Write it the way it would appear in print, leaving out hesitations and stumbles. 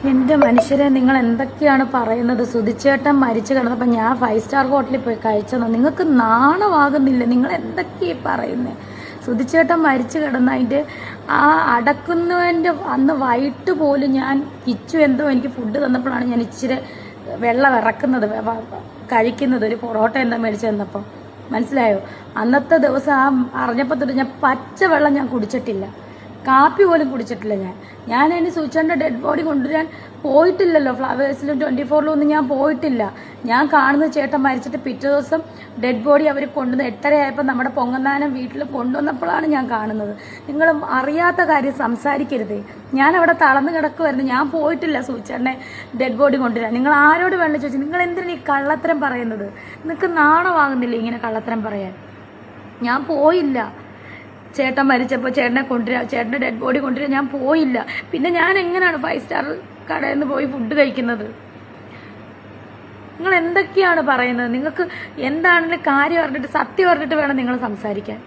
എൻ്റെ മനുഷ്യരെ, നിങ്ങൾ എന്തൊക്കെയാണ് പറയുന്നത്? സുധിച്ചേട്ടൻ മരിച്ചു കിടന്നപ്പോൾ ഞാൻ 5 സ്റ്റാർ ഹോട്ടലിൽ പോയി കഴിച്ചെന്നോ? നിങ്ങൾക്ക് നാണമാകുന്നില്ല? നിങ്ങൾ എന്തൊക്കെയാണ് പറയുന്നത്? സുധിച്ചേട്ടൻ മരിച്ചു കിടന്ന അതിൻ്റെ ആ അടക്കുന്നതിൻ്റെ അന്ന് വൈകിട്ട് പോലും ഞാൻ കിച്ചു എന്തോ എനിക്ക് ഫുഡ് തന്നപ്പോഴാണ് ഞാൻ ഇച്ചിരി വെള്ളം ഇറക്കുന്നത് കഴിക്കുന്നത്. ഒരു പൊറോട്ട എന്താ മേടിച്ചു തന്നപ്പോൾ മനസ്സിലായോ? അന്നത്തെ ദിവസം അറിഞ്ഞപ്പോൾ തൊട്ട് ഞാൻ പച്ചവെള്ളം ഞാൻ കുടിച്ചിട്ടില്ല, കാപ്പി പോലും കുടിച്ചിട്ടില്ല. ഞാൻ അതിന് സൂചിച്ചേട്ടൻ്റെ ഡെഡ് ബോഡി കൊണ്ടുവരാൻ പോയിട്ടില്ലല്ലോ. ഫ്ലവേഴ്സിലും 24-ലും ഒന്നും ഞാൻ പോയിട്ടില്ല. ഞാൻ കാണുന്നത് ചേട്ടൻ മരിച്ചിട്ട് പിറ്റേ ദിവസം ഡെഡ് ബോഡി അവർ കൊണ്ടുവന്ന് 8:30 നമ്മുടെ പൊങ്ങന്താനം വീട്ടിൽ കൊണ്ടുവന്നപ്പോഴാണ് ഞാൻ കാണുന്നത്. നിങ്ങൾ അറിയാത്ത കാര്യം സംസാരിക്കരുതേ. ഞാൻ അവിടെ തളർന്ന് കിടക്കുമായിരുന്നു. ഞാൻ പോയിട്ടില്ല സൂചിച്ചേട്ടനെ ഡെഡ് ബോഡി കൊണ്ടുവരാൻ. നിങ്ങൾ ആരോട് വേണ്ട ചോദിച്ചു? നിങ്ങൾ എന്തിനാണ് ഈ കള്ളത്തരം പറയുന്നത്? നിങ്ങൾക്ക് നാണമാകുന്നില്ല ഇങ്ങനെ കള്ളത്തരം പറയാൻ? ഞാൻ പോയില്ല. ചേട്ടൻ മരിച്ചപ്പോൾ ചേട്ടനെ കൊണ്ടുവരാം, ചേട്ടൻ്റെ ഡെഡ് ബോഡി കൊണ്ടുവരാൻ ഞാൻ പോയില്ല. പിന്നെ ഞാൻ എങ്ങനെയാണ് 5 സ്റ്റാർ കടയിൽ നിന്ന് പോയി ഫുഡ് കഴിക്കുന്നത്? നിങ്ങൾ എന്തൊക്കെയാണ് പറയുന്നത്? നിങ്ങൾക്ക് എന്താണെങ്കിലും കാര്യം അറിഞ്ഞിട്ട് സത്യം അറിഞ്ഞിട്ട് വേണം നിങ്ങൾ സംസാരിക്കാൻ.